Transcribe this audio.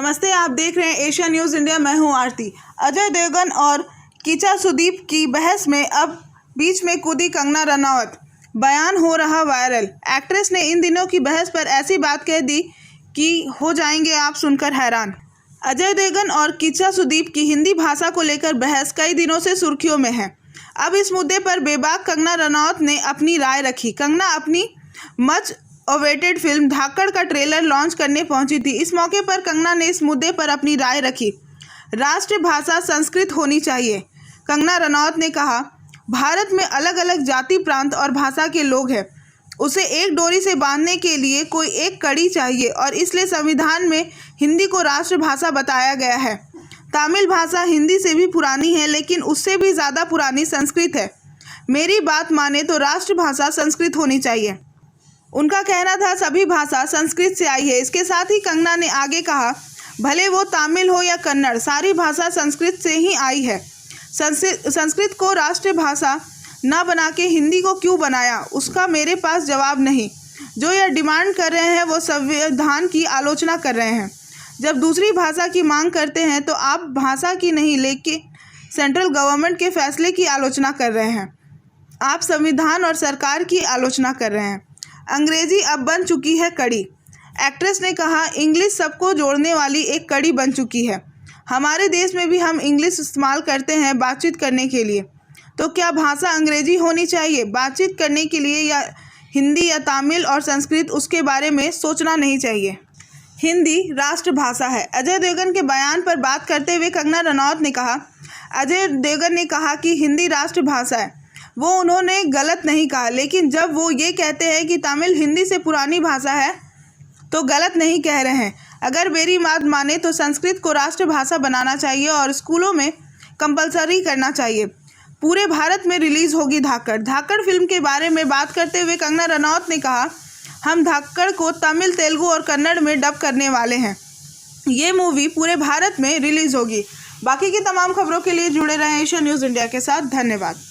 नमस्ते, आप देख रहे हैं एशिया न्यूज़ इंडिया। मैं हूं आरती। अजय देवगन और किचा सुदीप की बहस में अब बीच में कूदी कंगना रनौत, बयान हो रहा वायरल। एक्ट्रेस ने इन दिनों की बहस पर ऐसी बात कह दी कि हो जाएंगे आप सुनकर हैरान। अजय देवगन और किचा सुदीप की हिंदी भाषा को लेकर बहस कई दिनों से सुर्खियों में है। अब इस मुद्दे पर बेबाक कंगना रनौत ने अपनी राय रखी। कंगना अपनी मच अवेटेड फिल्म धाकड़ का ट्रेलर लॉन्च करने पहुंची थी। इस मौके पर कंगना ने इस मुद्दे पर अपनी राय रखी। राष्ट्रभाषा संस्कृत होनी चाहिए। कंगना रनौत ने कहा, भारत में अलग अलग जाति, प्रांत और भाषा के लोग हैं। उसे एक डोरी से बांधने के लिए कोई एक कड़ी चाहिए और इसलिए संविधान में हिंदी को राष्ट्रभाषा बताया गया है। तमिल भाषा हिंदी से भी पुरानी है, लेकिन उससे भी ज़्यादा पुरानी संस्कृत है। मेरी बात माने तो राष्ट्रभाषा संस्कृत होनी चाहिए। उनका कहना था सभी भाषा संस्कृत से आई है। इसके साथ ही कंगना ने आगे कहा, भले वो तमिल हो या कन्नड़, सारी भाषा संस्कृत से ही आई है। संस्कृत को राष्ट्रभाषा न बना के हिंदी को क्यों बनाया, उसका मेरे पास जवाब नहीं। जो यह डिमांड कर रहे हैं वो संविधान की आलोचना कर रहे हैं। जब दूसरी भाषा की मांग करते हैं तो आप भाषा की नहीं, लेकिन सेंट्रल गवर्नमेंट के फैसले की आलोचना कर रहे हैं। आप संविधान और सरकार की आलोचना कर रहे हैं। अंग्रेजी अब बन चुकी है कड़ी। एक्ट्रेस ने कहा, इंग्लिश सबको जोड़ने वाली एक कड़ी बन चुकी है। हमारे देश में भी हम इंग्लिश इस्तेमाल करते हैं बातचीत करने के लिए। तो क्या भाषा अंग्रेजी होनी चाहिए बातचीत करने के लिए, या हिंदी या तमिल और संस्कृत, उसके बारे में सोचना नहीं चाहिए। हिंदी राष्ट्रभाषा है। अजय देवगन के बयान पर बात करते हुए कंगना रनौत ने कहा, अजय देवगन ने कहा कि हिंदी राष्ट्रभाषा है, वो उन्होंने गलत नहीं कहा। लेकिन जब वो ये कहते हैं कि तमिल हिंदी से पुरानी भाषा है तो गलत नहीं कह रहे हैं। अगर मेरी बात माने तो संस्कृत को राष्ट्रभाषा बनाना चाहिए और स्कूलों में कंपलसरी करना चाहिए। पूरे भारत में रिलीज़ होगी धाकड़। धाकड़ फिल्म के बारे में बात करते हुए कंगना रनौत ने कहा, हम धाकड़ को तमिल, तेलुगु और कन्नड़ में डब करने वाले हैं। ये मूवी पूरे भारत में रिलीज़ होगी। बाकी की तमाम खबरों के लिए जुड़े रहें एशिया न्यूज़ इंडिया के साथ। धन्यवाद।